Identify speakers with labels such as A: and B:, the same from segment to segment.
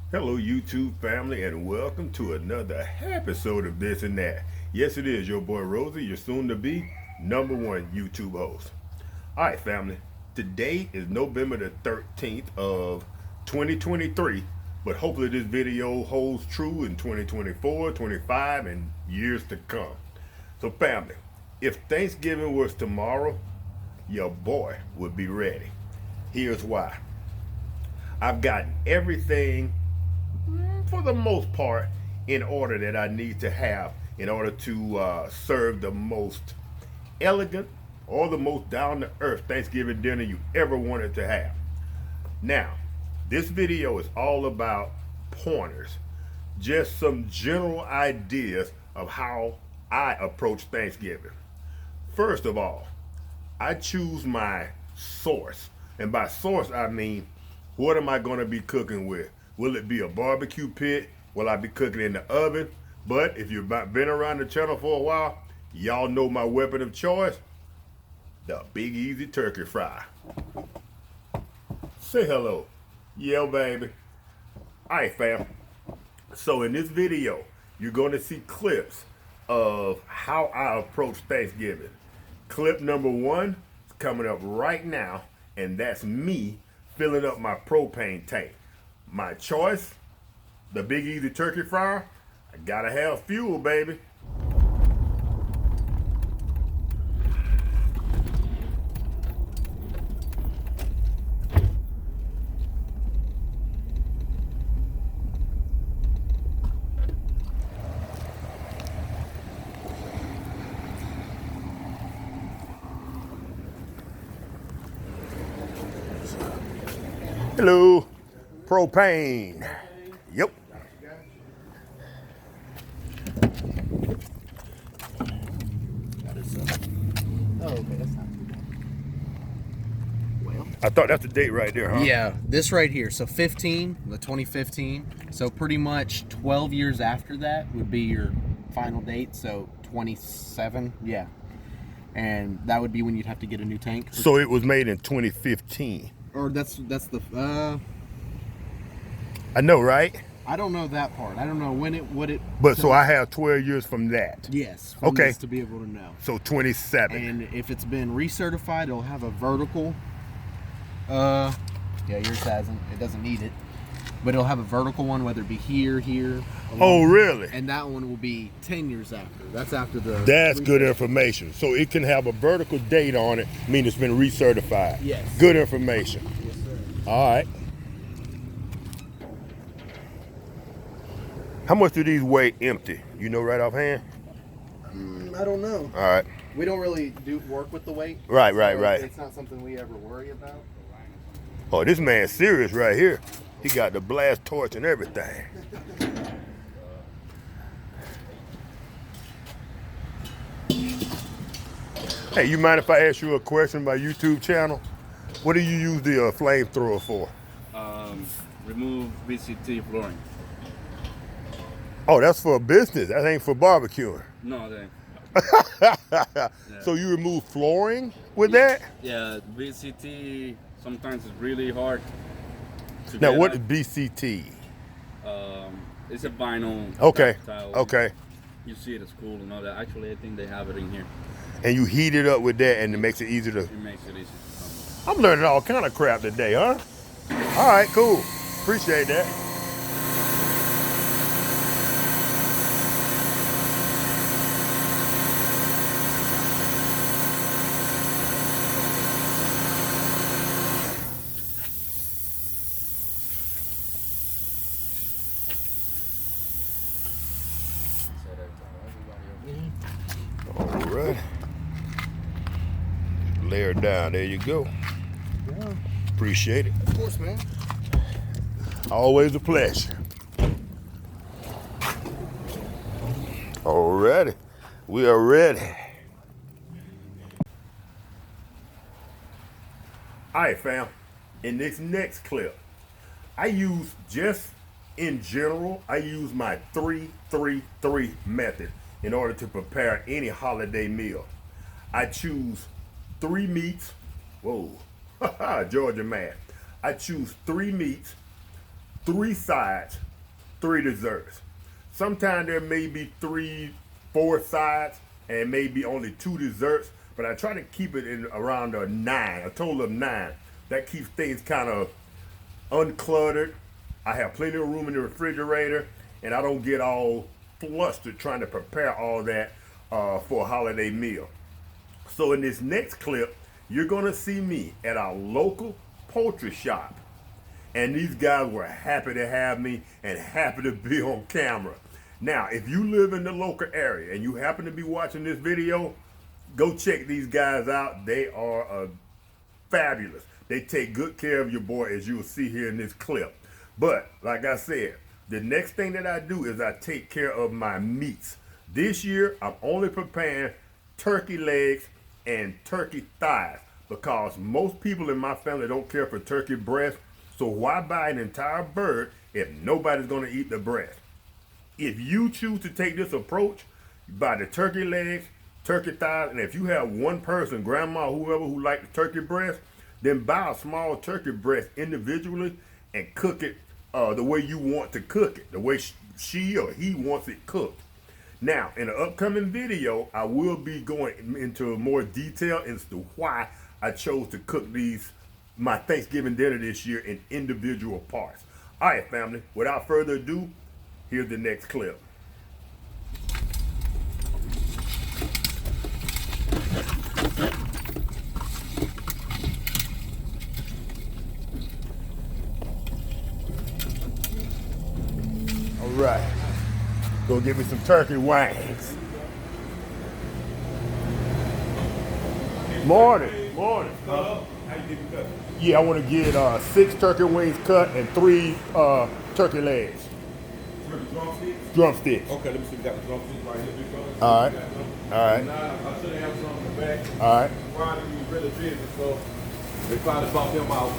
A: Hello YouTube family, and welcome to another episode of This and That. Yes, it is your boy Rosie, your soon to be #1 YouTube host. Alright family, today is November the 13th of 2023, but hopefully this video holds true in 2024, 25 and years to come. So family, if Thanksgiving was tomorrow, your boy would be ready. Here's why. I've gotten everything for the most part in order that I need to have in order to serve the most elegant or the most down-to-earth Thanksgiving dinner you ever wanted to have. Now, this video is all about pointers, just some general ideas of how I approach Thanksgiving. First of all, I choose my source, and by source I mean, what am I going to be cooking with? Will it be a barbecue pit? Will I be cooking in the oven? But if you've been around the channel for a while, y'all know my weapon of choice, the Big Easy Turkey Fry. Say hello. Yeah, baby. Alright, fam. So in this video, you're going to see clips of how I approach Thanksgiving. Clip number 1 is coming up right now, and that's me filling up my propane tank. My choice, the Big Easy Turkey Fryer. I gotta have fuel, baby. Hello. Propane. Yep.
B: Oh, okay, that's not too bad. Well,
A: I thought that's the date right there, huh?
B: yeah, this right here. So 15, the 2015. So pretty much 12 years after that would be your final date. So 27, yeah. And that would be when you'd have to get a new tank.
A: So it was made in 2015.
B: Or that's the
A: I know, right?
B: I don't know that part. I don't know when it.
A: But so I have 12 years from that.
B: Yes.
A: Okay.
B: To be able to know.
A: So 27.
B: And if it's been recertified, it'll have a vertical. Yeah, yours hasn't. It doesn't need it. But it'll have a vertical one, whether it be here.
A: Oh, really?
B: And that one will be 10 years after. That's after the.
A: That's good information. So it can have a vertical date on it, meaning it's been recertified.
B: Yes.
A: Good information.
B: Yes, sir.
A: All right. How much do these weigh empty? You know right offhand?
B: I don't know.
A: All right.
B: We don't really do work with the weight.
A: Right.
B: It's not something we ever worry about.
A: Oh, this man's serious right here. He got the blast torch and everything. Hey, you mind if I ask you a question about YouTube channel? What do you use the flamethrower for?
C: Remove VCT flooring.
A: Oh, that's for a business. That ain't for barbecuing.
C: No, they.
A: Yeah. So you remove flooring with that?
C: Yeah, VCT sometimes is really hard to
A: Now,
C: get
A: what
C: out.
A: is BCT?
C: It's a vinyl.
A: Okay.
C: Tile.
A: Okay.
C: You see it at school and all that. Actually, I think they have it in here.
A: And you heat it up with that, and it makes it easier to.
C: It makes it easy to come.
A: I'm learning all kind of crap today, huh? All right, cool. Appreciate that. All right. Layer it down. There you go.
B: Yeah.
A: Appreciate it.
B: Of course, man.
A: Always a pleasure. Alrighty. We are ready. Alright, fam. In this next clip, I use just in general, I use my 3-3-3 method. in order to prepare any holiday meal. I choose 3 meats. Whoa, Georgia man. I choose 3 meats, 3 sides, 3 desserts. Sometimes there may be 3, 4 sides, and maybe only 2 desserts, but I try to keep it in around a 9, a total of 9. That keeps things kind of uncluttered. I have plenty of room in the refrigerator, and I don't get all flustered trying to prepare all that for a holiday meal. So in this next clip, you're gonna see me at our local poultry shop. And these guys were happy to have me and happy to be on camera. Now, if you live in the local area and you happen to be watching this video, go check these guys out. They are fabulous. They take good care of your boy, as you will see here in this clip. But like I said, the next thing that I do is I take care of my meats. This year, I'm only preparing turkey legs and turkey thighs because most people in my family don't care for turkey breast. So why buy an entire bird if nobody's gonna eat the breast? If you choose to take this approach, you buy the turkey legs, turkey thighs, and if you have one person, grandma, whoever who like the turkey breast, then buy a small turkey breast individually and cook it the way you want to cook it, the way she or he wants it cooked. Now, in the upcoming video, I will be going into more detail as to why I chose to cook my Thanksgiving dinner this year in individual parts. All right, family, without further ado, here's the next clip. All right, go get me some turkey wings. Morning, morning.
D: How you get it cut?
A: Yeah, I want to get 6 turkey wings cut and 3 turkey legs.
D: Turkey drumsticks?
A: Drumsticks.
D: Okay, let me see. We got the drumsticks right here. Big brother.
A: All right.
D: We got them.
A: All right.
D: Now, I should have some in the back.
A: All right.
D: Friday, we was really busy, so they finally bought them out.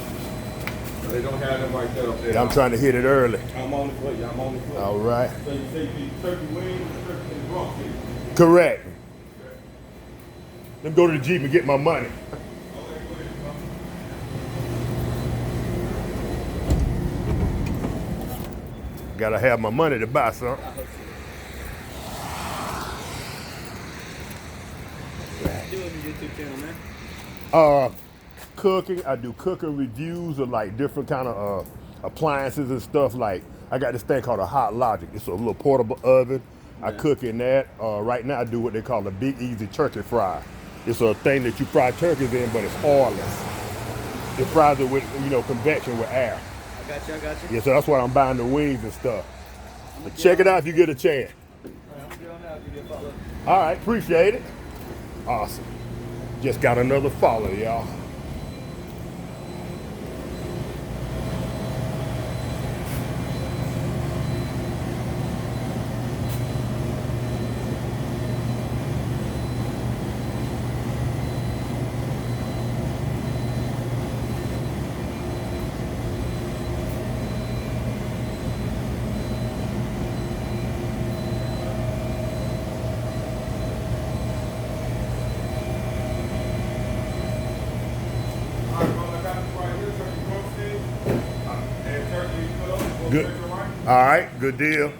D: So they don't have them right there up there.
A: Yeah, I'm trying to hit it early.
D: I'm on the way. I'm on the way.
A: All right.
D: So you say you need turkey wings and turkey and drumsticks.
A: Correct. Let me go to the Jeep and get my money.
D: Okay, go ahead, bro.
A: Gotta have my money to buy something. Cooking. I do cooking reviews of like different kind of appliances and stuff. Like I got this thing called a Hot Logic. It's a little portable oven. I cook in that. Right now I do what they call a Big Easy turkey fry. It's a thing that you fry turkeys in, but it's oilless. It fries it with convection with air.
B: I got you.
A: Yeah, so that's why I'm buying the wings and stuff. But check it out if you get a chance. All right, appreciate it. Awesome. Just got another follow, y'all. Good. All right, good deal.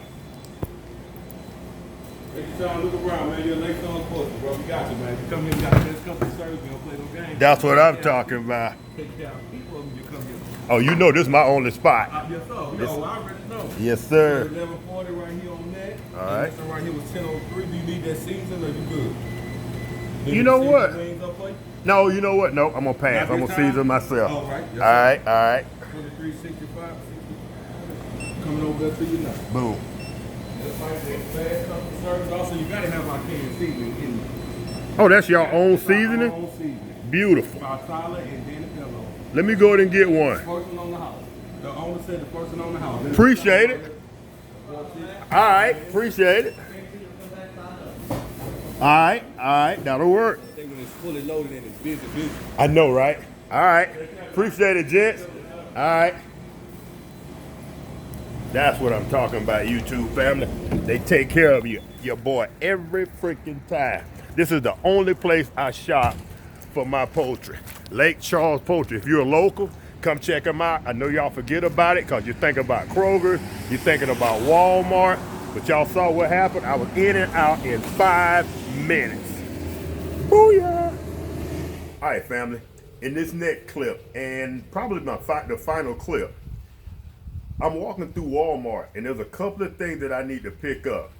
D: Take your time, look around, man. You're late on course, bro. We got you, man. You come here, you got the best company service, you don't play no games.
A: That's what I'm talking about.
D: Take care of people when you come here.
A: Oh, you know this is my only spot.
D: Yes, sir. No, I already know.
A: Yes, sir.
D: 1140 right here on that.
A: All right.
D: And this one right here was 1003. Do you need that season or you good?
A: You know what?
D: Wings up for you?
A: No, you know what? No, I'm gonna pass.
D: Not
A: I'm
D: this
A: gonna
D: time?
A: season myself.
D: All right. Yes,
A: All right, all right.
D: 2365. Coming over there to you now.
A: Boom.
D: Just like that fast customer service. Also, you gotta have our canned seasoning in there.
A: Oh, that's your own
D: It's our
A: seasoning?
D: own seasoning.
A: Beautiful.
D: Our Tyler and Danny Pello.
A: Let me go ahead and get one.
D: First one on the house. The owner said the first one on the house.
A: Appreciate it. All right, appreciate it. All right, that'll work.
D: I think when it's fully loaded and it's busy.
A: I know, right? All right, appreciate it, gents. All right. That's what I'm talking about, YouTube family. They take care of you your boy every freaking time. This is the only place I shop for my poultry. Lake Charles Poultry. If you're a local, come check them out. I know y'all forget about it because you're thinking about Kroger, you're thinking about Walmart, but y'all saw what happened. I was in and out in 5 minutes. Booyah! All right, family. In this next clip, and probably the final clip, I'm walking through Walmart, and there's a couple of things that I need to pick up.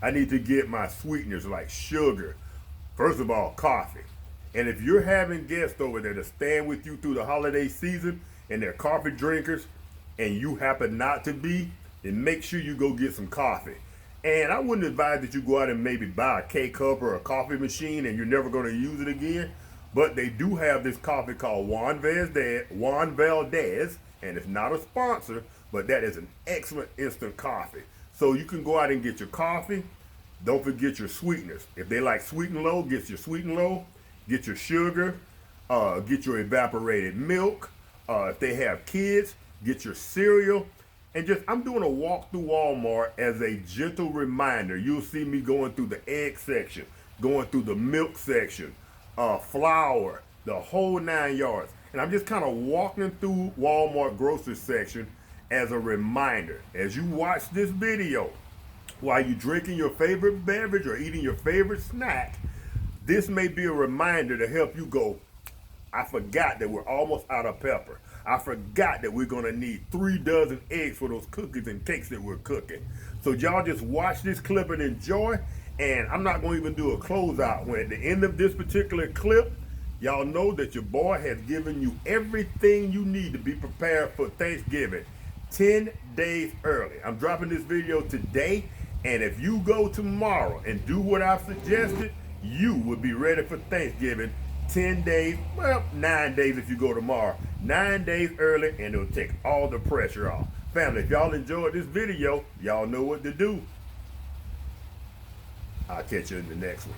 A: I need to get my sweeteners like sugar. First of all, coffee. And if you're having guests over there to stand with you through the holiday season and they're coffee drinkers and you happen not to be, then make sure you go get some coffee. And I wouldn't advise that you go out and maybe buy a K-cup or a coffee machine and you're never going to use it again. But they do have this coffee called Juan Valdez, and it's not a sponsor, but that is an excellent instant coffee. So you can go out and get your coffee. Don't forget your sweeteners. If they like sweet and low, get your sweet and low. Get your sugar. Get your evaporated milk. If they have kids, get your cereal. And I'm doing a walk through Walmart as a gentle reminder. You'll see me going through the egg section, going through the milk section, flour, the whole 9 yards. And I'm just kind of walking through Walmart grocery section as a reminder. As you watch this video, while you're drinking your favorite beverage or eating your favorite snack, this may be a reminder to help you go, I forgot that we're almost out of pepper. I forgot that we're going to need 3 dozen eggs for those cookies and cakes that we're cooking. So y'all just watch this clip and enjoy. And I'm not going to even do a closeout. When at the end of this particular clip, y'all know that your boy has given you everything you need to be prepared for Thanksgiving 10 days early. I'm dropping this video today. And if you go tomorrow and do what I've suggested, you will be ready for Thanksgiving 10 days, well, 9 days if you go tomorrow. 9 days early, and it'll take all the pressure off. Family, if y'all enjoyed this video, y'all know what to do. I'll catch you in the next one.